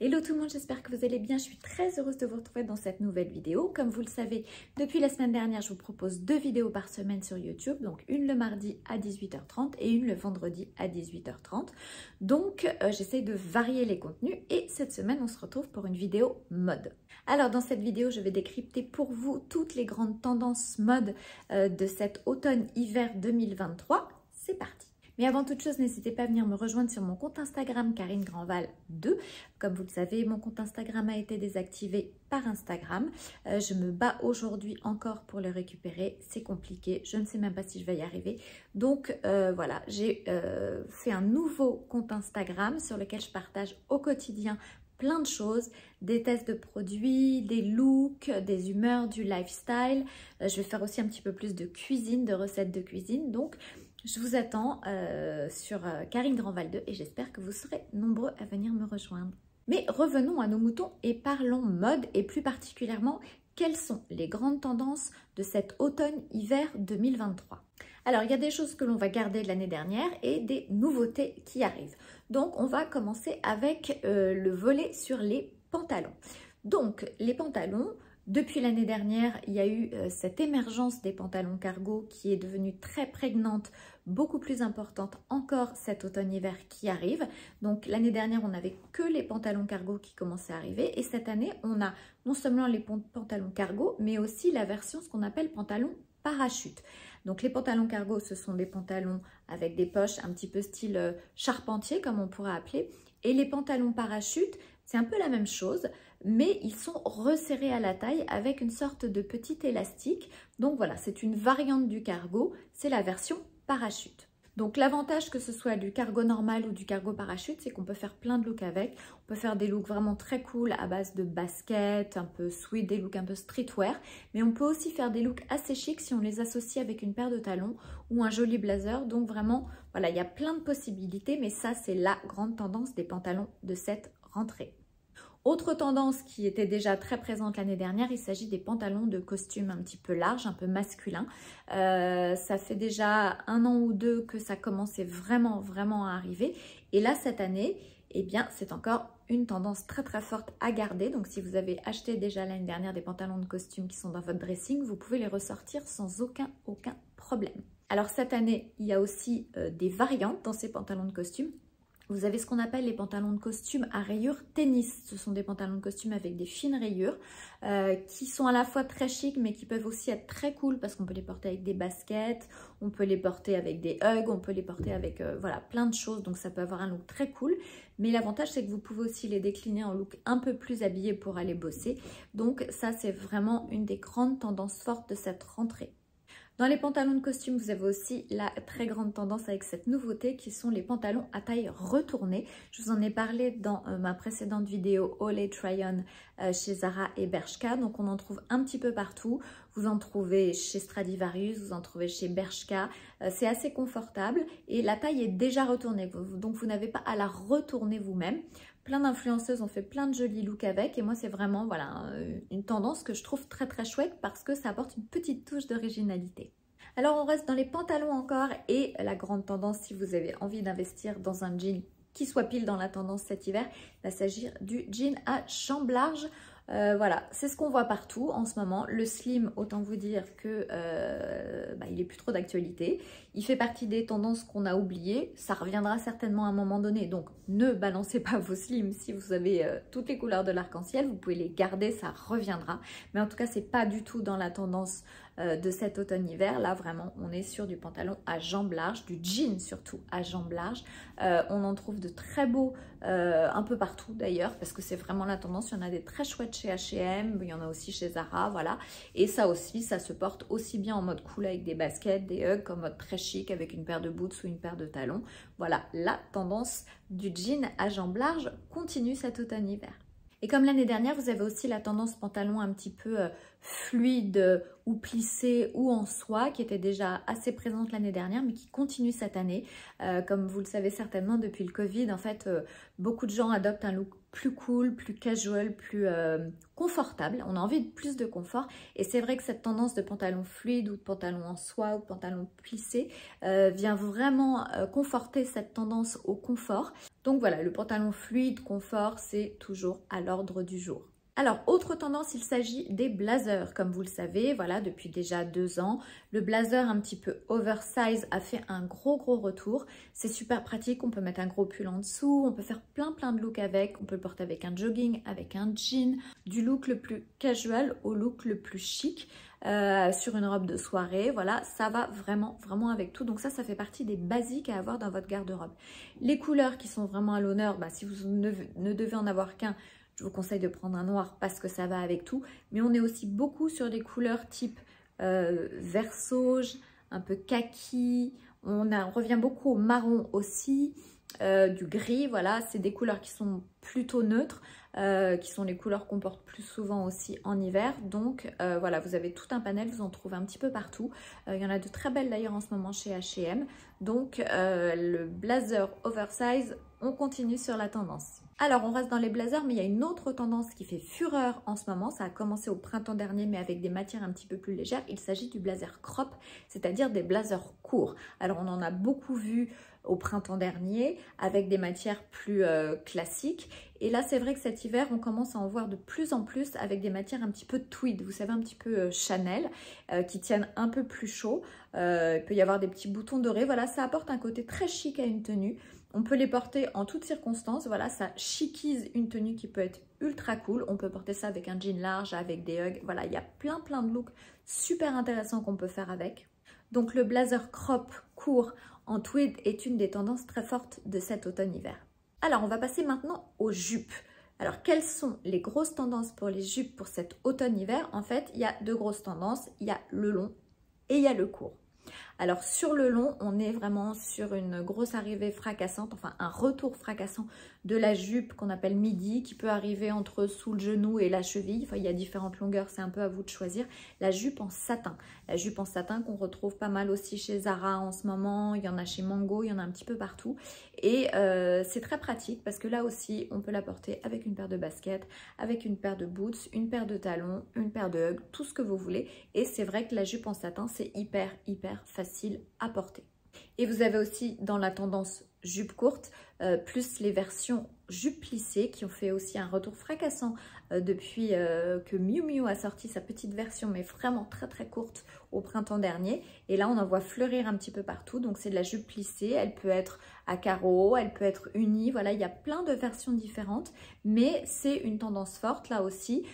Hello tout le monde, j'espère que vous allez bien. Je suis très heureuse de vous retrouver dans cette nouvelle vidéo. Comme vous le savez, depuis la semaine dernière, je vous propose 2 vidéos par semaine sur YouTube. Donc une le mardi à 18h30 et une le vendredi à 18h30. Donc j'essaye de varier les contenus et cette semaine, on se retrouve pour une vidéo mode. Alors dans cette vidéo, je vais décrypter pour vous toutes les grandes tendances mode de cet automne-hiver 2023. C'est parti! Mais avant toute chose, n'hésitez pas à venir me rejoindre sur mon compte Instagram Karine Grandval 2. Comme vous le savez, mon compte Instagram a été désactivé par Instagram. Je me bats aujourd'hui encore pour le récupérer. C'est compliqué. Je ne sais même pas si je vais y arriver. Donc voilà, j'ai fait un nouveau compte Instagram sur lequel je partage au quotidien plein de choses, des tests de produits, des looks, des humeurs, du lifestyle. Je vais faire aussi un petit peu plus de cuisine, de recettes de cuisine. Donc, je vous attends sur Karine Grandval 2 et j'espère que vous serez nombreux à venir me rejoindre. Mais revenons à nos moutons et parlons mode et plus particulièrement, quelles sont les grandes tendances de cet automne-hiver 2023. Alors, il y a des choses que l'on va garder de l'année dernière et des nouveautés qui arrivent. Donc, on va commencer avec le volet sur les pantalons. Donc, les pantalons, depuis l'année dernière, il y a eu cette émergence des pantalons cargo qui est devenue très prégnante, beaucoup plus importante encore cet automne-hiver qui arrive. Donc l'année dernière, on n'avait que les pantalons cargo qui commençaient à arriver. Et cette année, on a non seulement les pantalons cargo, mais aussi la version, ce qu'on appelle pantalon parachute. Donc les pantalons cargo, ce sont des pantalons avec des poches un petit peu style charpentier, comme on pourrait appeler. Et les pantalons parachute, c'est un peu la même chose, mais ils sont resserrés à la taille avec une sorte de petit élastique. Donc voilà, c'est une variante du cargo, c'est la version parachute. Donc l'avantage que ce soit du cargo normal ou du cargo parachute, c'est qu'on peut faire plein de looks avec. On peut faire des looks vraiment très cool à base de baskets, un peu sweat, des looks un peu streetwear. Mais on peut aussi faire des looks assez chics si on les associe avec une paire de talons ou un joli blazer. Donc vraiment, voilà, il y a plein de possibilités, mais ça c'est la grande tendance des pantalons de cette rentrée. Autre tendance qui était déjà très présente l'année dernière, il s'agit des pantalons de costume un petit peu larges, un peu masculins. Ça fait déjà 1 an ou 2 que ça commençait vraiment à arriver. Et là, cette année, eh bien, c'est encore une tendance très forte à garder. Donc, si vous avez acheté déjà l'année dernière des pantalons de costume qui sont dans votre dressing, vous pouvez les ressortir sans aucun problème. Alors, cette année, il y a aussi des variantes dans ces pantalons de costume. Vous avez ce qu'on appelle les pantalons de costume à rayures tennis. Ce sont des pantalons de costume avec des fines rayures qui sont à la fois très chic mais qui peuvent aussi être très cool parce qu'on peut les porter avec des baskets, on peut les porter avec des hugs, on peut les porter avec voilà, plein de choses. Donc ça peut avoir un look très cool. Mais l'avantage c'est que vous pouvez aussi les décliner en look un peu plus habillé pour aller bosser. Donc ça c'est vraiment une des grandes tendances fortes de cette rentrée. Dans les pantalons de costume, vous avez aussi la très grande tendance avec cette nouveauté qui sont les pantalons à taille retournée. Je vous en ai parlé dans ma précédente vidéo Olay Try-On chez Zara et Bershka. Donc on en trouve un petit peu partout. Vous en trouvez chez Stradivarius, vous en trouvez chez Bershka. C'est assez confortable et la taille est déjà retournée. Donc vous n'avez pas à la retourner vous-même. Plein d'influenceuses ont fait plein de jolis looks avec et moi c'est vraiment voilà, une tendance que je trouve très chouette parce que ça apporte une petite touche d'originalité. Alors on reste dans les pantalons encore et la grande tendance si vous avez envie d'investir dans un jean qui soit pile dans la tendance cet hiver, il va s'agir du jean à jambes larges. Voilà, c'est ce qu'on voit partout en ce moment. Le slim, autant vous dire que il est plus trop d'actualité. Il fait partie des tendances qu'on a oubliées. Ça reviendra certainement à un moment donné. Donc, ne balancez pas vos slims si vous avez toutes les couleurs de l'arc-en-ciel. Vous pouvez les garder, ça reviendra. Mais en tout cas, c'est pas du tout dans la tendance de cet automne-hiver. Là, vraiment, on est sur du pantalon à jambes larges, du jean surtout à jambes larges. On en trouve de très beaux un peu partout d'ailleurs parce que c'est vraiment la tendance. Il y en a des très chouettes chez H&M, il y en a aussi chez Zara, voilà. Et ça aussi, ça se porte aussi bien en mode cool avec des baskets, des hugs, qu'en mode très chic avec une paire de boots ou une paire de talons. Voilà, la tendance du jean à jambes larges continue cet automne-hiver. Et comme l'année dernière, vous avez aussi la tendance pantalon un petit peu fluide ou plissée ou en soie qui était déjà assez présente l'année dernière mais qui continue cette année. Comme vous le savez certainement, depuis le Covid, en fait, beaucoup de gens adoptent un look plus cool, plus casual, plus confortable. On a envie de plus de confort et c'est vrai que cette tendance de pantalon fluide ou de pantalon en soie ou de pantalon plissé vient vraiment conforter cette tendance au confort. Donc voilà, le pantalon fluide, confort, c'est toujours à l'ordre du jour. Alors, autre tendance, il s'agit des blazers. Comme vous le savez, voilà, depuis déjà 2 ans, le blazer un petit peu oversize a fait un gros retour. C'est super pratique, on peut mettre un gros pull en dessous, on peut faire plein de looks avec. On peut le porter avec un jogging, avec un jean, du look le plus casual au look le plus chic. Sur une robe de soirée, voilà, ça va vraiment avec tout. Donc ça fait partie des basiques à avoir dans votre garde-robe. Les couleurs qui sont vraiment à l'honneur, si vous ne devez en avoir qu'un, je vous conseille de prendre un noir parce que ça va avec tout. Mais on est aussi beaucoup sur des couleurs type vert sauge, un peu kaki. On revient beaucoup au marron aussi, du gris. Voilà, c'est des couleurs qui sont plutôt neutres, qui sont les couleurs qu'on porte plus souvent aussi en hiver. Donc voilà, vous avez tout un panel, vous en trouvez un petit peu partout. Il y en a de très belles d'ailleurs en ce moment chez H&M. Donc le blazer oversize, on continue sur la tendance. Alors, on reste dans les blazers, mais il y a une autre tendance qui fait fureur en ce moment. Ça a commencé au printemps dernier, mais avec des matières un petit peu plus légères. Il s'agit du blazer crop, c'est-à-dire des blazers courts. Alors, on en a beaucoup vu au printemps dernier, avec des matières plus classiques. Et là, c'est vrai que cet hiver, on commence à en voir de plus en plus avec des matières un petit peu tweed, vous savez, un petit peu Chanel, qui tiennent un peu plus chaud. Il peut y avoir des petits boutons dorés. Voilà, ça apporte un côté très chic à une tenue. On peut les porter en toutes circonstances, voilà, ça chicise une tenue qui peut être ultra cool. On peut porter ça avec un jean large, avec des hugs, voilà, il y a plein de looks super intéressants qu'on peut faire avec. Donc le blazer crop court en tweed est une des tendances très fortes de cet automne-hiver. Alors on va passer maintenant aux jupes. Alors quelles sont les grosses tendances pour les jupes pour cet automne-hiver? En fait, il y a 2 grosses tendances, il y a le long et il y a le court. Alors sur le long, on est vraiment sur une grosse arrivée fracassante, enfin un retour fracassant de la jupe qu'on appelle midi, qui peut arriver entre sous le genou et la cheville. Enfin, il y a différentes longueurs, c'est un peu à vous de choisir. La jupe en satin. La jupe en satin qu'on retrouve pas mal aussi chez Zara en ce moment, il y en a chez Mango, il y en a un petit peu partout. Et c'est très pratique parce que là aussi, on peut la porter avec une paire de baskets, avec une paire de boots, une paire de talons, une paire de hugs, tout ce que vous voulez. Et c'est vrai que la jupe en satin, c'est hyper facile à porter. Et vous avez aussi dans la tendance jupe courte, plus les versions jupe plissée qui ont fait aussi un retour fracassant depuis que Miu Miu a sorti sa petite version, mais vraiment très courte au printemps dernier. Et là, on en voit fleurir un petit peu partout. Donc, c'est de la jupe plissée. Elle peut être à carreaux, elle peut être unie. Voilà, il y a plein de versions différentes, mais c'est une tendance forte là aussi,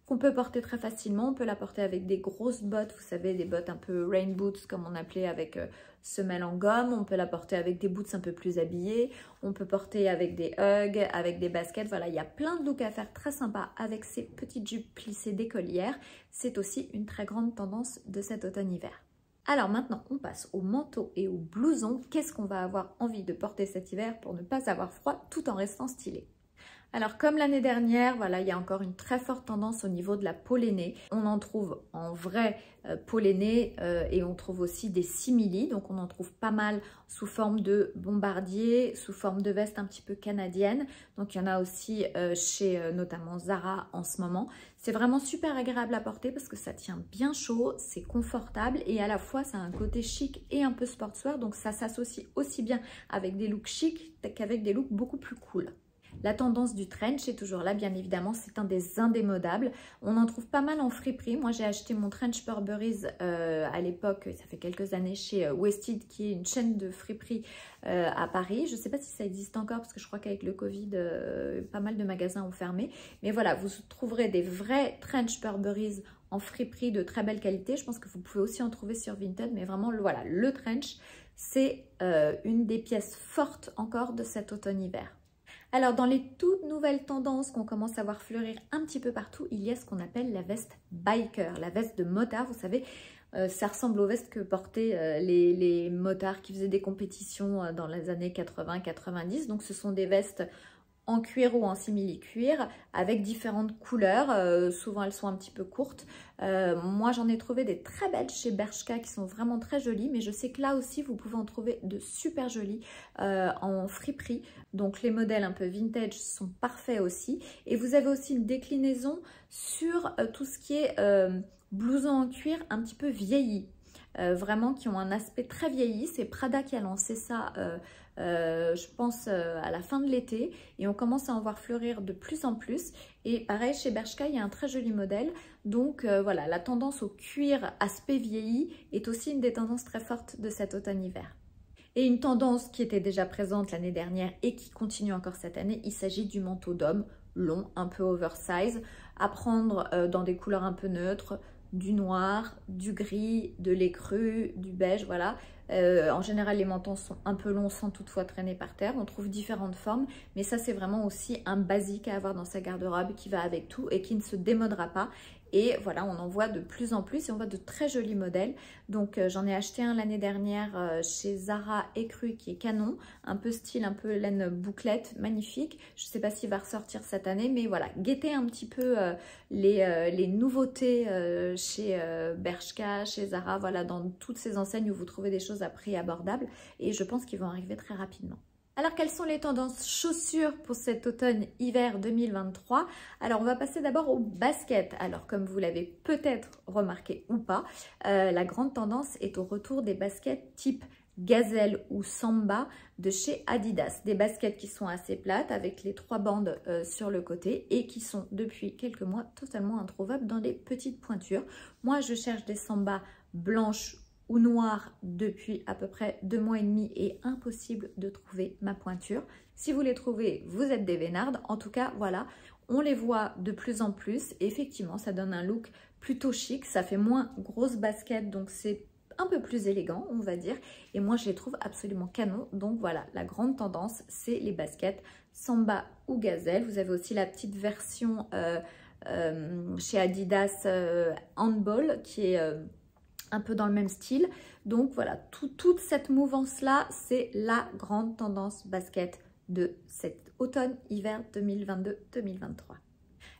qu'on peut porter très facilement. On peut la porter avec des grosses bottes, vous savez, des bottes un peu rain boots comme on appelait, avec semelle en gomme. On peut la porter avec des boots un peu plus habillés. On peut porter avec des hugs, avec des baskets. Voilà, il y a plein de looks à faire très sympa avec ces petites jupes plissées d'écolière. C'est aussi une très grande tendance de cet automne-hiver. Alors maintenant, on passe au manteau et au blouson. Qu'est-ce qu'on va avoir envie de porter cet hiver pour ne pas avoir froid tout en restant stylé? Alors comme l'année dernière, voilà, il y a encore une très forte tendance au niveau de la pollénée. On en trouve en vrai pollénée et on trouve aussi des simili. Donc on en trouve pas mal sous forme de bombardier, sous forme de veste un petit peu canadienne. Donc il y en a aussi chez notamment Zara en ce moment. C'est vraiment super agréable à porter parce que ça tient bien chaud, c'est confortable et à la fois ça a un côté chic et un peu sportswear. Donc ça s'associe aussi bien avec des looks chic qu'avec des looks beaucoup plus cool. La tendance du trench est toujours là, bien évidemment, c'est un des indémodables. On en trouve pas mal en friperie. Moi, j'ai acheté mon trench Burberry's à l'époque, ça fait quelques années, chez Wested, qui est une chaîne de friperie à Paris. Je ne sais pas si ça existe encore, parce que je crois qu'avec le Covid, pas mal de magasins ont fermé. Mais voilà, vous trouverez des vrais trench Burberry's en friperie de très belle qualité. Je pense que vous pouvez aussi en trouver sur Vinted, mais vraiment, voilà, le trench, c'est une des pièces fortes encore de cet automne-hiver. Alors, dans les toutes nouvelles tendances qu'on commence à voir fleurir un petit peu partout, il y a ce qu'on appelle la veste biker, la veste de motard. Vous savez, ça ressemble aux vestes que portaient les motards qui faisaient des compétitions dans les années 80-90. Donc, ce sont des vestes en cuir ou en simili-cuir avec différentes couleurs. Souvent elles sont un petit peu courtes. Moi j'en ai trouvé des très belles chez Bershka qui sont vraiment très jolies, mais je sais que là aussi vous pouvez en trouver de super jolies en friperie. Donc les modèles un peu vintage sont parfaits aussi. Et vous avez aussi une déclinaison sur tout ce qui est blouson en cuir un petit peu vieilli. Vraiment qui ont un aspect très vieilli. C'est Prada qui a lancé ça je pense à la fin de l'été, et on commence à en voir fleurir de plus en plus. Et pareil chez Bershka il y a un très joli modèle. Donc voilà, la tendance au cuir aspect vieilli est aussi une des tendances très fortes de cet automne-hiver. Et une tendance qui était déjà présente l'année dernière et qui continue encore cette année, il s'agit du manteau d'homme long, un peu oversize, à prendre dans des couleurs un peu neutres, du noir, du gris, de l'écru, du beige, voilà. En général, les manteaux sont un peu longs sans toutefois traîner par terre. On trouve différentes formes, mais ça, c'est vraiment aussi un basique à avoir dans sa garde-robe qui va avec tout et qui ne se démodera pas. Et voilà, on en voit de plus en plus et on voit de très jolis modèles. Donc j'en ai acheté un l'année dernière chez Zara Écru qui est canon, un peu style, un peu laine bouclette, magnifique. Je ne sais pas s'il va ressortir cette année, mais voilà, guettez un petit peu les nouveautés chez Bershka, chez Zara, voilà, dans toutes ces enseignes où vous trouvez des choses à prix abordable, et je pense qu'ils vont arriver très rapidement. Alors, quelles sont les tendances chaussures pour cet automne-hiver 2023? Alors, on va passer d'abord aux baskets. Alors, comme vous l'avez peut-être remarqué ou pas, la grande tendance est au retour des baskets type gazelle ou samba de chez Adidas. Des baskets qui sont assez plates avec les 3 bandes sur le côté et qui sont depuis quelques mois totalement introuvables dans les petites pointures. Moi, je cherche des samba blanches ou noir depuis à peu près 2 mois et demi et impossible de trouver ma pointure. Si vous les trouvez, vous êtes des vénardes. En tout cas, voilà, on les voit de plus en plus. Et effectivement, ça donne un look plutôt chic. Ça fait moins grosse basket, donc c'est un peu plus élégant, on va dire. Et moi, je les trouve absolument canon. Donc voilà, la grande tendance, c'est les baskets samba ou gazelle. Vous avez aussi la petite version chez Adidas handball qui est un peu dans le même style. Donc voilà, toute cette mouvance-là, c'est la grande tendance basket de cet automne-hiver 2022-2023.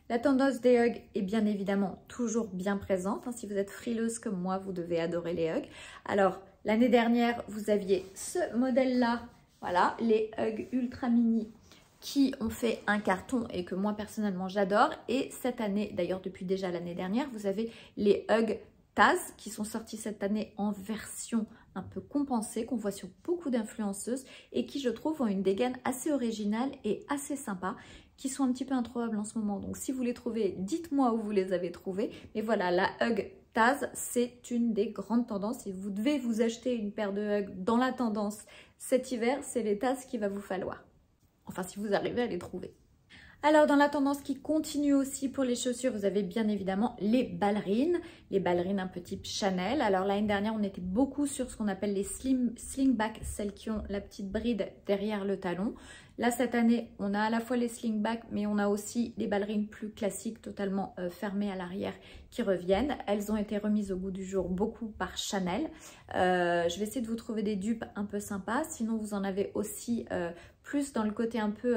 La tendance des hugs est bien évidemment toujours bien présente. Si vous êtes frileuse comme moi, vous devez adorer les hugs. Alors, l'année dernière, vous aviez ce modèle-là, voilà, les hugs ultra mini qui ont fait un carton et que moi personnellement j'adore. Et cette année, d'ailleurs depuis déjà l'année dernière, vous avez les hugs Taz qui sont sortis cette année en version un peu compensée, qu'on voit sur beaucoup d'influenceuses et qui, je trouve, ont une dégaine assez originale et assez sympa, qui sont un petit peu introuvables en ce moment. Donc si vous les trouvez, dites-moi où vous les avez trouvés. Mais voilà, la Hug Taz, c'est une des grandes tendances et vous devez vous acheter une paire de Hug dans la tendance cet hiver. C'est les Taz qu'il va vous falloir. Enfin, si vous arrivez à les trouver. Alors, dans la tendance qui continue aussi pour les chaussures, vous avez bien évidemment les ballerines un peu type Chanel. Alors, l'année dernière, on était beaucoup sur ce qu'on appelle les slingback, celles qui ont la petite bride derrière le talon. Là, cette année, on a à la fois les slingback, mais on a aussi les ballerines plus classiques, totalement fermées à l'arrière, qui reviennent. Elles ont été remises au goût du jour beaucoup par Chanel. Je vais essayer de vous trouver des dupes un peu sympas. Sinon, vous en avez aussi plus dans le côté un peu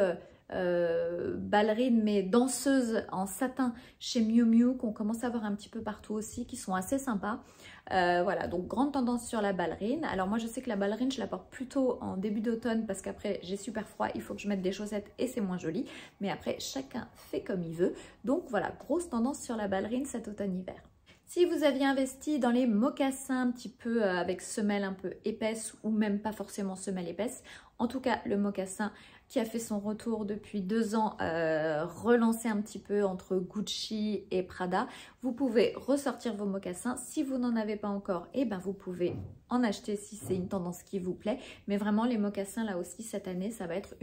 ballerines mais danseuses en satin chez Miu Miu qu'on commence à voir un petit peu partout aussi, qui sont assez sympas. Voilà, donc grande tendance sur la ballerine. Alors moi je sais que la ballerine je la porte plutôt en début d'automne parce qu'après j'ai super froid, il faut que je mette des chaussettes et c'est moins joli, mais après chacun fait comme il veut. Donc voilà, grosse tendance sur la ballerine cet automne-hiver. Si vous aviez investi dans les mocassins un petit peu avec semelle un peu épaisse ou même pas forcément semelle épaisse, en tout cas le mocassin qui a fait son retour depuis 2 ans, relancé un petit peu entre Gucci et Prada, vous pouvez ressortir vos mocassins. Si vous n'en avez pas encore, eh ben vous pouvez en acheter si c'est une tendance qui vous plaît. Mais vraiment les mocassins là aussi cette année, ça va être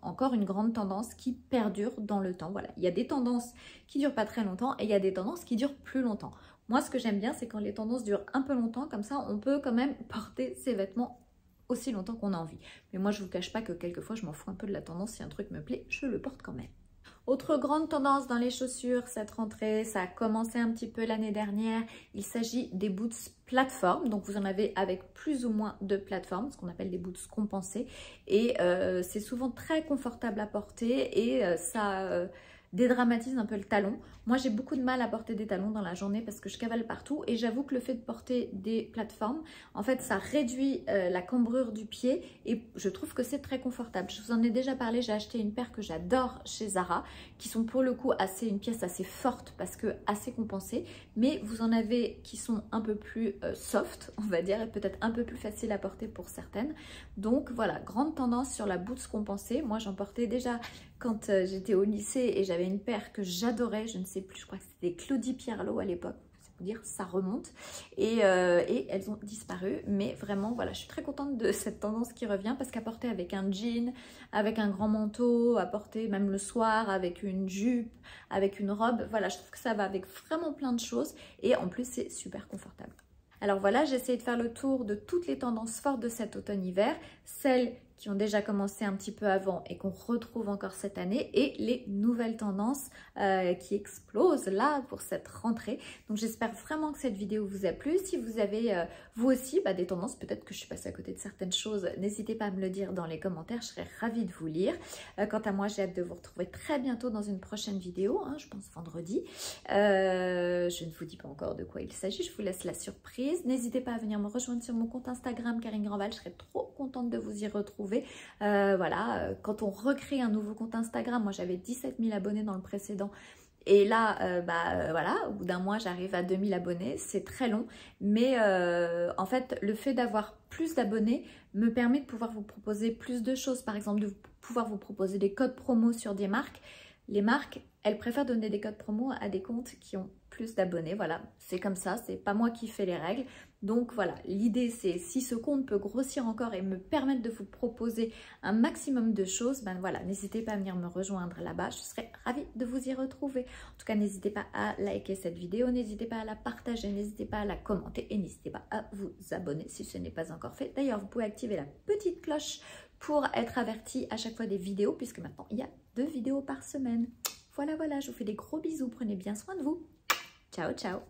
encore une grande tendance qui perdure dans le temps. Voilà, il y a des tendances qui durent pas très longtemps et il y a des tendances qui durent plus longtemps. Moi, ce que j'aime bien, c'est quand les tendances durent un peu longtemps, comme ça, on peut quand même porter ses vêtements aussi longtemps qu'on a envie. Mais moi, je ne vous cache pas que quelquefois, je m'en fous un peu de la tendance. Si un truc me plaît, je le porte quand même. Autre grande tendance dans les chaussures cette rentrée, ça a commencé un petit peu l'année dernière, il s'agit des boots plateforme. Donc vous en avez avec plus ou moins de plateformes, ce qu'on appelle des boots compensés. Et c'est souvent très confortable à porter et ça dédramatise un peu le talon. Moi j'ai beaucoup de mal à porter des talons dans la journée parce que je cavale partout et j'avoue que le fait de porter des plateformes, en fait ça réduit la cambrure du pied et je trouve que c'est très confortable. Je vous en ai déjà parlé, j'ai acheté une paire que j'adore chez Zara qui sont pour le coup une pièce assez forte parce que assez compensée, mais vous en avez qui sont un peu plus soft on va dire et peut-être un peu plus facile à porter pour certaines. Donc voilà, grande tendance sur la boots compensée. Moi j'en portais déjà quand j'étais au lycée et j'avais une paire que j'adorais, je ne sais plus, je crois que c'était des Claudie Pierlot à l'époque, c'est pour dire, ça remonte. Et elles ont disparu, mais vraiment, voilà, je suis très contente de cette tendance qui revient parce qu'à porter avec un jean, avec un grand manteau, à porter même le soir avec une jupe, avec une robe, voilà, je trouve que ça va avec vraiment plein de choses et en plus c'est super confortable. Alors voilà, j'ai essayé de faire le tour de toutes les tendances fortes de cet automne-hiver, celles qui ont déjà commencé un petit peu avant et qu'on retrouve encore cette année, et les nouvelles tendances qui explosent là pour cette rentrée. Donc j'espère vraiment que cette vidéo vous a plu. Si vous avez vous aussi des tendances, peut-être que je suis passée à côté de certaines choses, n'hésitez pas à me le dire dans les commentaires, je serais ravie de vous lire. Quant à moi, j'ai hâte de vous retrouver très bientôt dans une prochaine vidéo, je pense vendredi. Je ne vous dis pas encore de quoi il s'agit, je vous laisse la surprise. N'hésitez pas à venir me rejoindre sur mon compte Instagram Karine Grandval, je serais trop contente de vous y retrouver. Voilà, quand on recrée un nouveau compte Instagram, moi j'avais 17 000 abonnés dans le précédent. Et là, voilà, au bout d'un mois, j'arrive à 2000 abonnés. C'est très long, mais en fait, le fait d'avoir plus d'abonnés me permet de pouvoir vous proposer plus de choses. Par exemple, de pouvoir vous proposer des codes promo sur des marques. Les marques, elles préfèrent donner des codes promo à des comptes qui ont plus d'abonnés. Voilà, c'est comme ça, c'est pas moi qui fais les règles. Donc voilà, l'idée c'est si ce compte peut grossir encore et me permettre de vous proposer un maximum de choses, voilà, n'hésitez pas à venir me rejoindre là-bas, je serais ravie de vous y retrouver. En tout cas, n'hésitez pas à liker cette vidéo, n'hésitez pas à la partager, n'hésitez pas à la commenter et n'hésitez pas à vous abonner si ce n'est pas encore fait. D'ailleurs, vous pouvez activer la petite cloche pour être averti à chaque fois des vidéos, puisque maintenant il y a 2 vidéos par semaine. Voilà, je vous fais des gros bisous, prenez bien soin de vous. Ciao, ciao.